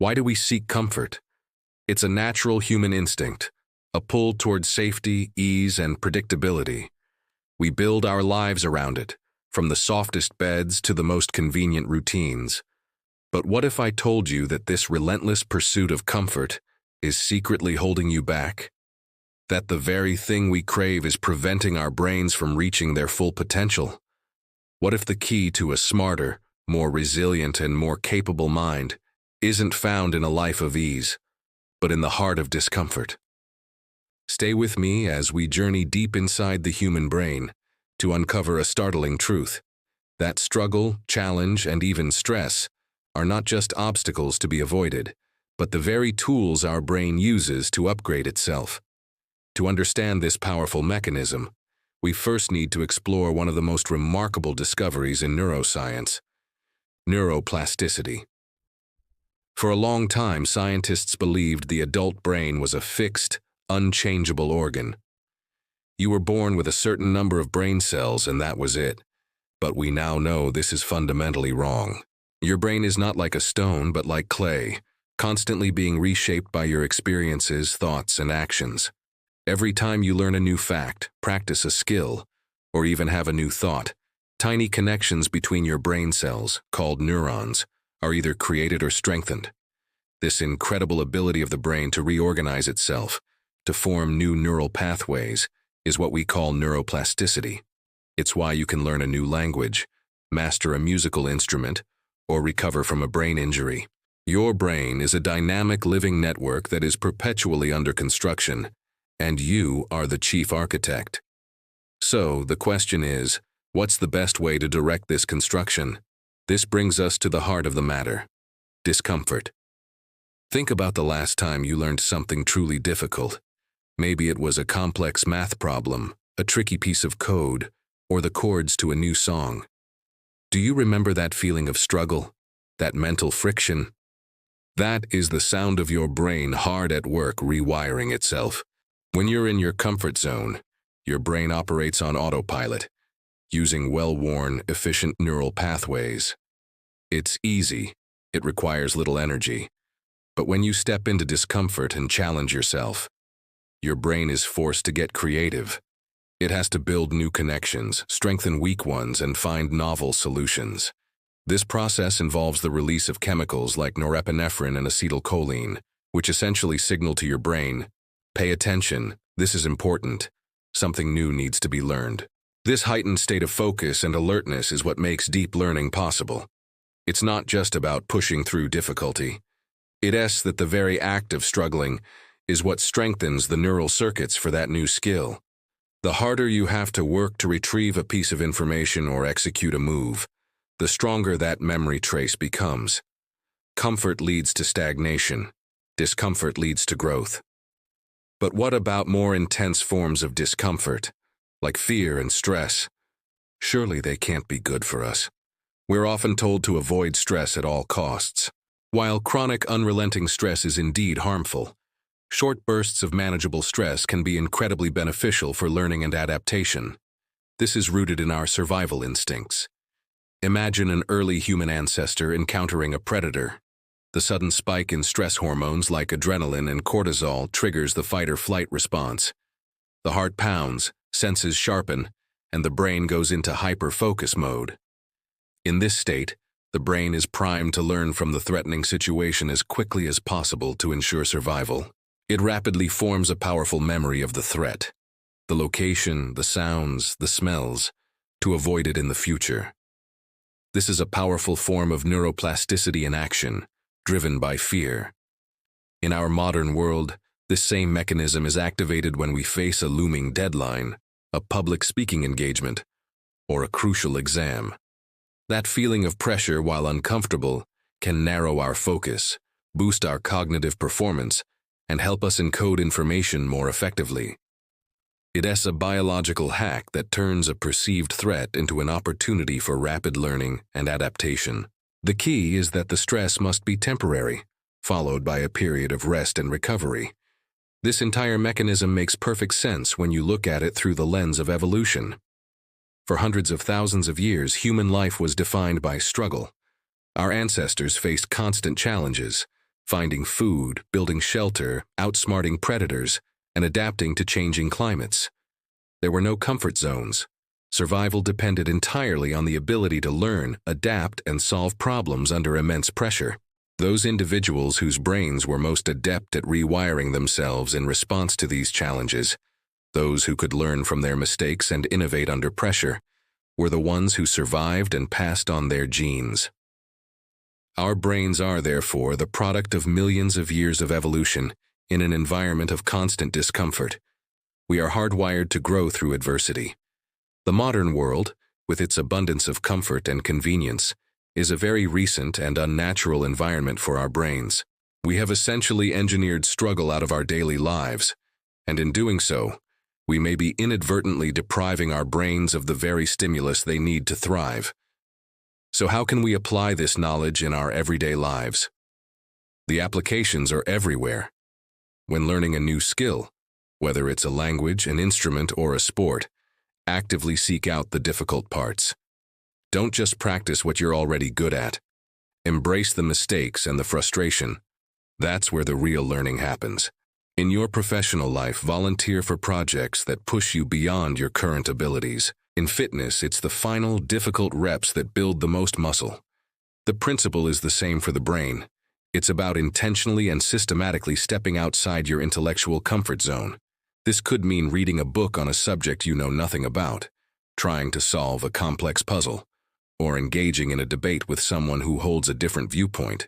Why do we seek comfort? It's a natural human instinct, a pull towards safety, ease, and predictability. We build our lives around it, from the softest beds to the most convenient routines. But what if I told you that this relentless pursuit of comfort is secretly holding you back? That the very thing we crave is preventing our brains from reaching their full potential? What if the key to a smarter, more resilient, and more capable mind isn't found in a life of ease, but in the heart of discomfort? Stay with me as we journey deep inside the human brain to uncover a startling truth: that struggle, challenge, and even stress are not just obstacles to be avoided, but the very tools our brain uses to upgrade itself. To understand this powerful mechanism, we first need to explore one of the most remarkable discoveries in neuroscience: neuroplasticity. For a long time, scientists believed the adult brain was a fixed, unchangeable organ. You were born with a certain number of brain cells and that was it. But we now know this is fundamentally wrong. Your brain is not like a stone, but like clay, constantly being reshaped by your experiences, thoughts, and actions. Every time you learn a new fact, practice a skill, or even have a new thought, tiny connections between your brain cells, called neurons, are either created or strengthened. This incredible ability of the brain to reorganize itself, to form new neural pathways, is what we call neuroplasticity. It's why you can learn a new language, master a musical instrument, or recover from a brain injury. Your brain is a dynamic living network that is perpetually under construction, and you are the chief architect. So, the question is, what's the best way to direct this construction? This brings us to the heart of the matter: discomfort. Think about the last time you learned something truly difficult. Maybe it was a complex math problem, a tricky piece of code, or the chords to a new song. Do you remember that feeling of struggle, that mental friction? That is the sound of your brain hard at work rewiring itself. When you're in your comfort zone, your brain operates on autopilot, using well-worn, efficient neural pathways. It's easy, it requires little energy. But when you step into discomfort and challenge yourself, your brain is forced to get creative. It has to build new connections, strengthen weak ones, and find novel solutions. This process involves the release of chemicals like norepinephrine and acetylcholine, which essentially signal to your brain, "Pay attention, this is important. Something new needs to be learned." This heightened state of focus and alertness is what makes deep learning possible. It's not just about pushing through difficulty. It's that the very act of struggling is what strengthens the neural circuits for that new skill. The harder you have to work to retrieve a piece of information or execute a move, the stronger that memory trace becomes. Comfort leads to stagnation. Discomfort leads to growth. But what about more intense forms of discomfort, like fear and stress? Surely they can't be good for us. We're often told to avoid stress at all costs. While chronic, unrelenting stress is indeed harmful, short bursts of manageable stress can be incredibly beneficial for learning and adaptation. This is rooted in our survival instincts. Imagine an early human ancestor encountering a predator. The sudden spike in stress hormones like adrenaline and cortisol triggers the fight-or-flight response. The heart pounds, senses sharpen, and the brain goes into hyper-focus mode. In this state, the brain is primed to learn from the threatening situation as quickly as possible to ensure survival. It rapidly forms a powerful memory of the threat, the location, the sounds, the smells, to avoid it in the future. This is a powerful form of neuroplasticity in action, driven by fear. In our modern world, this same mechanism is activated when we face a looming deadline, a public speaking engagement, or a crucial exam. That feeling of pressure, while uncomfortable, can narrow our focus, boost our cognitive performance, and help us encode information more effectively. It's a biological hack that turns a perceived threat into an opportunity for rapid learning and adaptation. The key is that the stress must be temporary, followed by a period of rest and recovery. This entire mechanism makes perfect sense when you look at it through the lens of evolution. For hundreds of thousands of years, human life was defined by struggle. Our ancestors faced constant challenges, finding food, building shelter, outsmarting predators, and adapting to changing climates. There were no comfort zones. Survival depended entirely on the ability to learn, adapt, and solve problems under immense pressure. Those individuals whose brains were most adept at rewiring themselves in response to these challenges, those who could learn from their mistakes and innovate under pressure, were the ones who survived and passed on their genes. Our brains are, therefore, the product of millions of years of evolution in an environment of constant discomfort. We are hardwired to grow through adversity. The modern world, with its abundance of comfort and convenience, is a very recent and unnatural environment for our brains. We have essentially engineered struggle out of our daily lives, and in doing so, we may be inadvertently depriving our brains of the very stimulus they need to thrive. So how can we apply this knowledge in our everyday lives? The applications are everywhere. When learning a new skill, whether it's a language, an instrument, or a sport, actively seek out the difficult parts. Don't just practice what you're already good at. Embrace the mistakes and the frustration. That's where the real learning happens. In your professional life, volunteer for projects that push you beyond your current abilities. In fitness, it's the final, difficult reps that build the most muscle. The principle is the same for the brain. It's about intentionally and systematically stepping outside your intellectual comfort zone. This could mean reading a book on a subject you know nothing about, trying to solve a complex puzzle, or engaging in a debate with someone who holds a different viewpoint.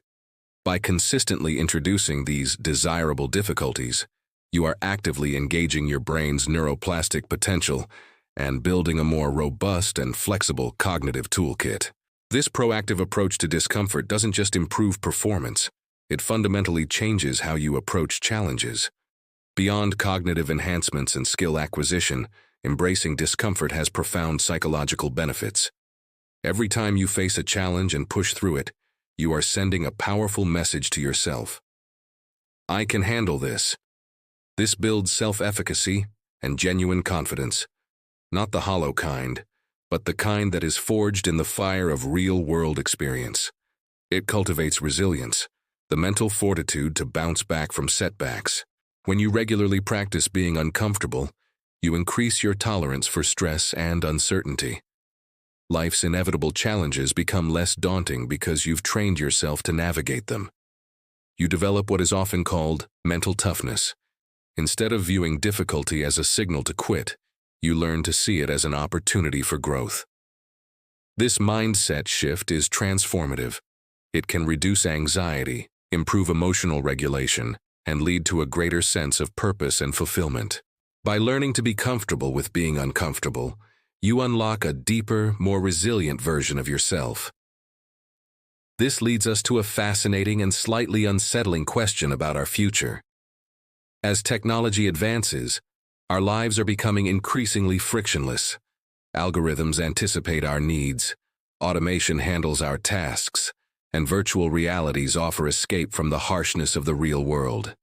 By consistently introducing these desirable difficulties, you are actively engaging your brain's neuroplastic potential and building a more robust and flexible cognitive toolkit. This proactive approach to discomfort doesn't just improve performance, it fundamentally changes how you approach challenges. Beyond cognitive enhancements and skill acquisition, embracing discomfort has profound psychological benefits. Every time you face a challenge and push through it, you are sending a powerful message to yourself. I can handle this. This builds self-efficacy and genuine confidence. Not the hollow kind, but the kind that is forged in the fire of real-world experience. It cultivates resilience, the mental fortitude to bounce back from setbacks. When you regularly practice being uncomfortable, you increase your tolerance for stress and uncertainty. Life's inevitable challenges become less daunting because you've trained yourself to navigate them. You develop what is often called mental toughness. Instead of viewing difficulty as a signal to quit, you learn to see it as an opportunity for growth. This mindset shift is transformative. It can reduce anxiety, improve emotional regulation, and lead to a greater sense of purpose and fulfillment. By learning to be comfortable with being uncomfortable, you unlock a deeper, more resilient version of yourself. This leads us to a fascinating and slightly unsettling question about our future. As technology advances, our lives are becoming increasingly frictionless. Algorithms anticipate our needs, automation handles our tasks, and virtual realities offer escape from the harshness of the real world.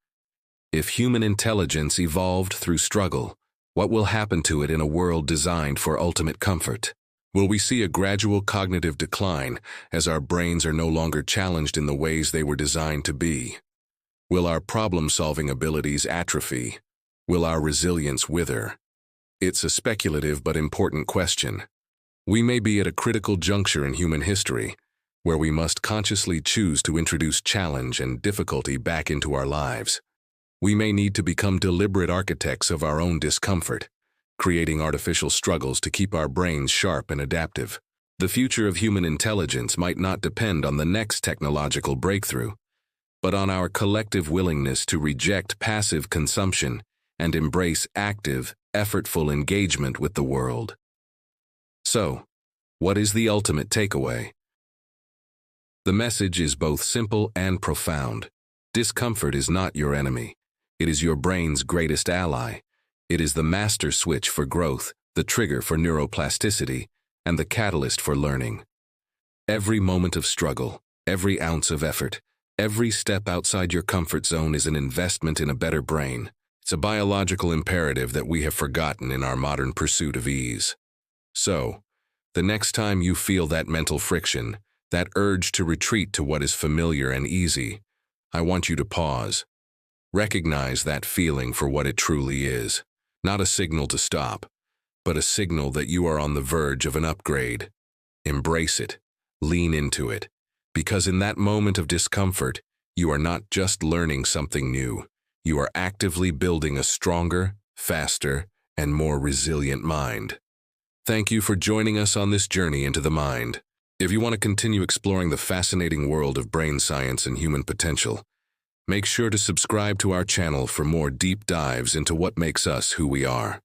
If human intelligence evolved through struggle, what will happen to it in a world designed for ultimate comfort? Will we see a gradual cognitive decline as our brains are no longer challenged in the ways they were designed to be? Will our problem-solving abilities atrophy? Will our resilience wither? It's a speculative but important question. We may be at a critical juncture in human history, where we must consciously choose to introduce challenge and difficulty back into our lives. We may need to become deliberate architects of our own discomfort, creating artificial struggles to keep our brains sharp and adaptive. The future of human intelligence might not depend on the next technological breakthrough, but on our collective willingness to reject passive consumption and embrace active, effortful engagement with the world. So, what is the ultimate takeaway? The message is both simple and profound. Discomfort is not your enemy. It is your brain's greatest ally. It is the master switch for growth, the trigger for neuroplasticity, and the catalyst for learning. Every moment of struggle, every ounce of effort, every step outside your comfort zone is an investment in a better brain. It's a biological imperative that we have forgotten in our modern pursuit of ease. So, the next time you feel that mental friction, that urge to retreat to what is familiar and easy, I want you to pause. Recognize that feeling for what it truly is. Not a signal to stop, but a signal that you are on the verge of an upgrade. Embrace it. Lean into it. Because in that moment of discomfort, you are not just learning something new. You are actively building a stronger, faster, and more resilient mind. Thank you for joining us on this journey into the mind. If you want to continue exploring the fascinating world of brain science and human potential, make sure to subscribe to our channel for more deep dives into what makes us who we are.